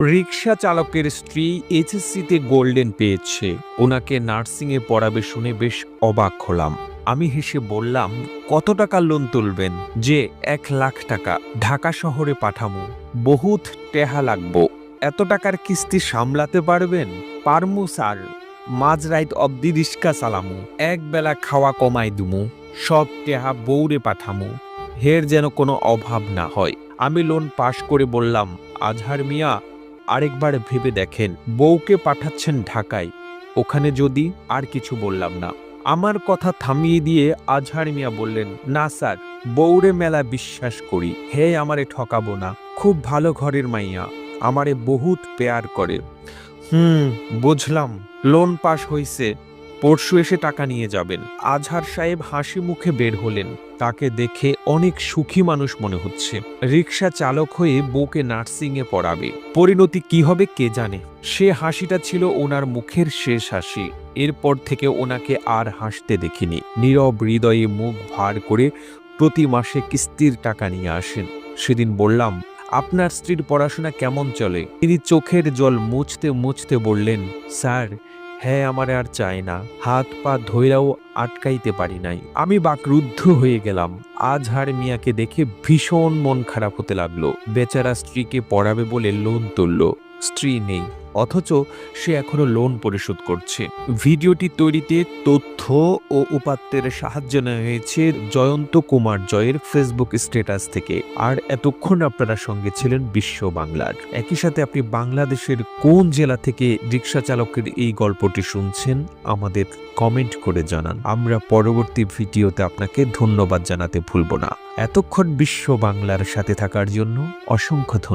রিকশা চালকের স্ত্রী এইচএসসিতে গোল্ডেন পেয়েছে, ওনাকে নার্সিংয়ে পড়াবে শুনে বেশ অবাক হলাম। আমি হেসে বললাম, কত টাকা লোন তুলবেন? যে 1 লাখ টাকা, ঢাকা শহরে পাঠামু, বহুত টেহা লাগবো। এত টাকার কিস্তি সামলাতে পারবেন? পারমু স্যার, মাঝরাইত অব্দি রিস্কা চালামু, এক বেলা খাওয়া কমাই দুমু, সব টেহা বউরে পাঠামু, হের যেন কোনো অভাব না হয়। আমি লোন পাশ করে বললাম, আজহার মিয়া, আরেকবার ভেবে দেখেন, বউকে পাঠাচ্ছেন ঢাকায়, ওখানে যদি। আর কিছু বললাম না। আমার কথা থামিয়ে দিয়ে আজহার মিয়া বললেন, না স্যার, বউরে মেলা বিশ্বাস করি, হে আমারে ঠকাবো না, খুব ভালো ঘরের মাইয়া, আমারে বহুত পেয়ার করে। বুঝলাম, লোন পাশ হইছে, পরশু এসে টাকা নিয়ে যাবেন। আজহার সাহেব হাসি মুখে বের হলেন। তাকে দেখে অনেক সুখী মানুষ মনে হচ্ছে। রিকশা চালক হয়ে বউকে নার্সিংয়ে পড়াবে, পরিণতি কি হবে কে জানে। সে হাসিটা ছিল ওনার মুখের শেষ হাসি। এরপর থেকে ওনাকে আর হাসতে দেখিনি। নীরব হৃদয়ে মুখ ভার করে প্রতি মাসে কিস্তির টাকা নিয়ে আসেন। সেদিন বললাম, আপনার স্ত্রীর পড়াশোনা কেমন চলে? তিনি চোখের জল মুছতে মুছতে বললেন, স্যার, হ্যাঁ, আমারে আর চায় না, হাত পা ধইরাও আটকাইতে পারি নাই। আমি বাকরুদ্ধ হয়ে গেলাম। আজহার মিয়াকে দেখে ভীষণ মন খারাপ হতে লাগলো। বেচারা স্ত্রীকে পড়াবে বলে লোন তুলল, স্ত্রী নেই, অথচ সে এখনো লোন পরিশোধ করছে। ভিডিওটি তৈরিতে তথ্য ও উপাত্তের সাহায্য নেওয়া হয়েছে জয়ন্ত কুমার জয়ের ফেসবুক স্ট্যাটাস থেকে। আর এতক্ষণ আপনারা সঙ্গে ছিলেন বিশ্ব বাংলার। একই সাথে আপনি বাংলাদেশের কোন জেলা থেকে রিকশা চালকের এই গল্পটি শুনছেন আমাদের কমেন্ট করে জানান। আমরা পরবর্তী ভিডিওতে আপনাকে ধন্যবাদ জানাতে ভুলব না। এতক্ষণ বিশ্ব বাংলার সাথে থাকার জন্য অসংখ্য ধন্যবাদ।